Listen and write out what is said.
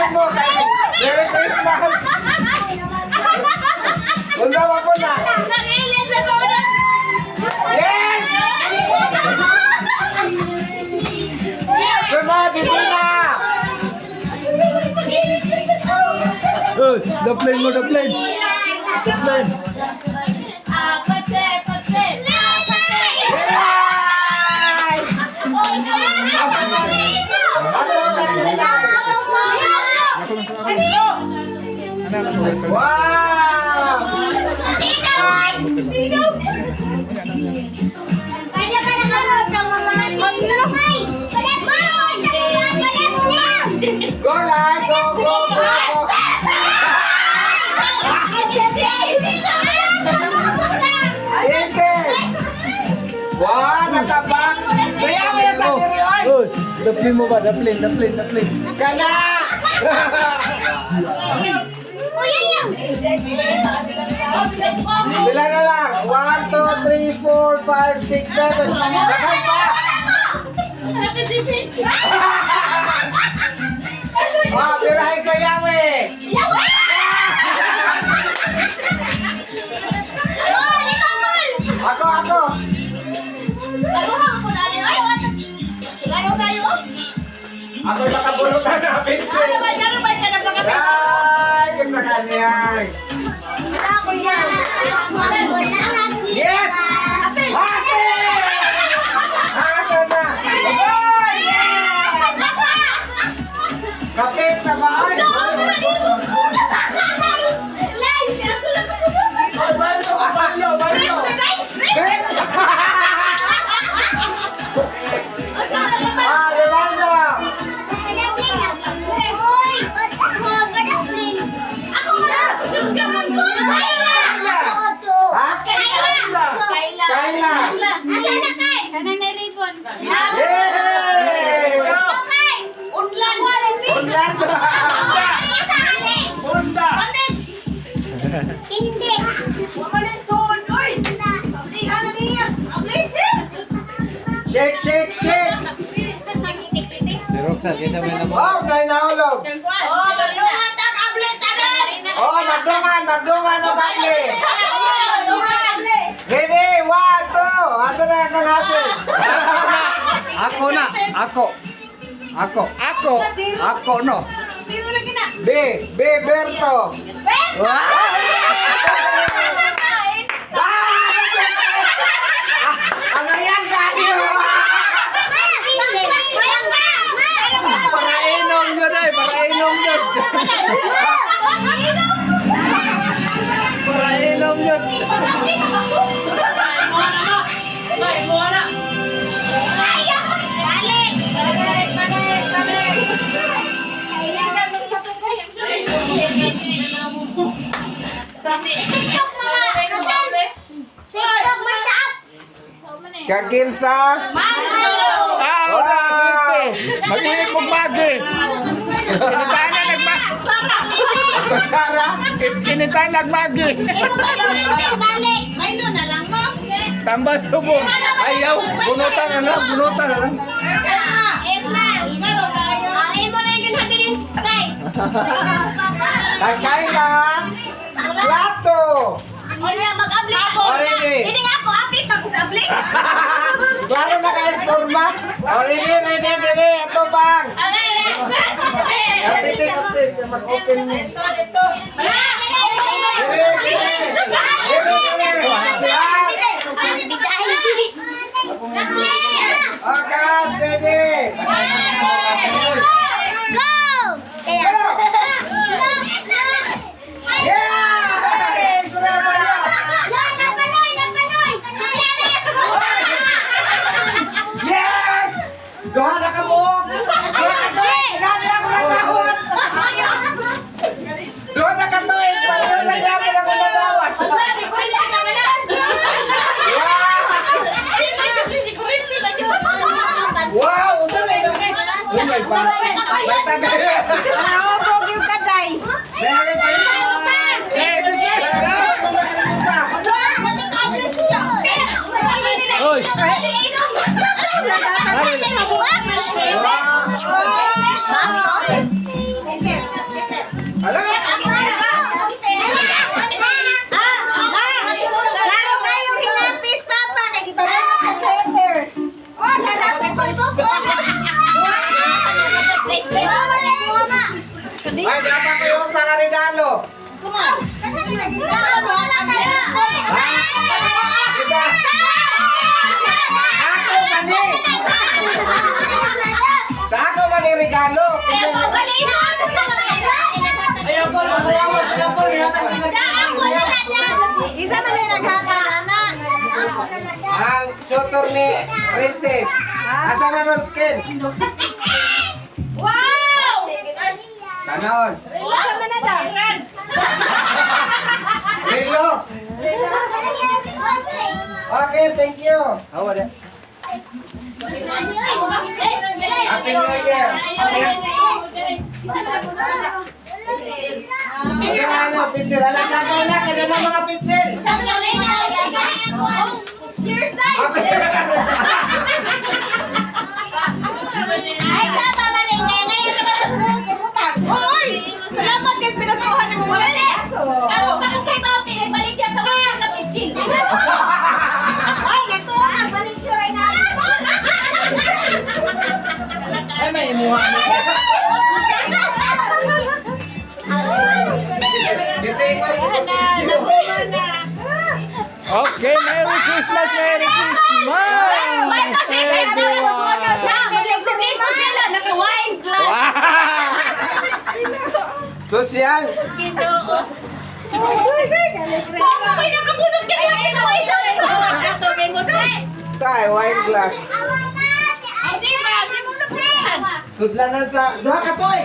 Tingnan mo, Merry Christmas! Unsa mo po na? Nakilis na ko na. Yes! Sunod, dito na! The plane mo, the plane. The plane. Patse. Wow! Go lang! Go! Easy! Wow! Nakabak! Sayaw mo yan sa diri, oy! Oh, the plane mo ba? The plane. Kana! Sila na lang! 1, 2, 3, 4, 5, 6, 7! Lakay pa! Oh, pirahay sayaw eh! Ako! Ako nakabulutan na, Vincent! Ay, kita kanyang! Yes! Hase! Hase na! Oh, yeah! Kapit na ba? Ay, Baryo! Green! Rolando! Kayla! Yay! Unlan! Hindi. Shake! Si Roxanne, kaya may naman. Oh, dahil nahulog! Magdungan o kakli! Ready? 1, 2! Asa na kang hasil? Ako, no. B, Berto! Ang ayan kayo! Para inom yun. Kaginsa! Mag-iit mong bagi. Kutsara! Kinitay nagmagi. Tambal tubong. Ayaw. Bunutan na lang. Tagkay ka! Plato! Already! Klaro na kayo forma? Ready! Ito bang! Ready! Mag-open mo. Okay, ready! Yes! Doha na ka mo! Doha na ka to eh! Pareho lang yan mo na kung nanawat! Wow! Unsa na ito? Oh my God! May tagay! Merry Christmas! Oy. Wow! regalo. Kita. Ako man eh. Sa ako man eh regalo. Isa man din naghatag, anak. Ang tutor ni Princess. Asa man ron skin? Wow! Tanon. Isa man na daw. Rilo. Okay, thank you. Awa de. Happy New Year. Ano ano, pincel. Alam na ka na, kada na mga pincel. Cheers na! Ay, sa baba rin kayo. Ngayon naman ang kibutang. Hoy! Salamat kasi pinasuhan ng mga wala. Kanong kay Bauti, ay balik niya sa mga kapitsil. Ay, nagtuon. Balik niyo rin na. Ay, may imuha na. Okay, Merry Christmas, Merry Christmas! May kasi kayo na sa bonus. Everyone! Nagsabihin ko sila, naka-wine glass. Social. Kung ako'y nakabunod ka nila, wine glass. Tay, wine glass. Hindi ba? Hindi mo na Sudlanan sa... Duha ka to eh.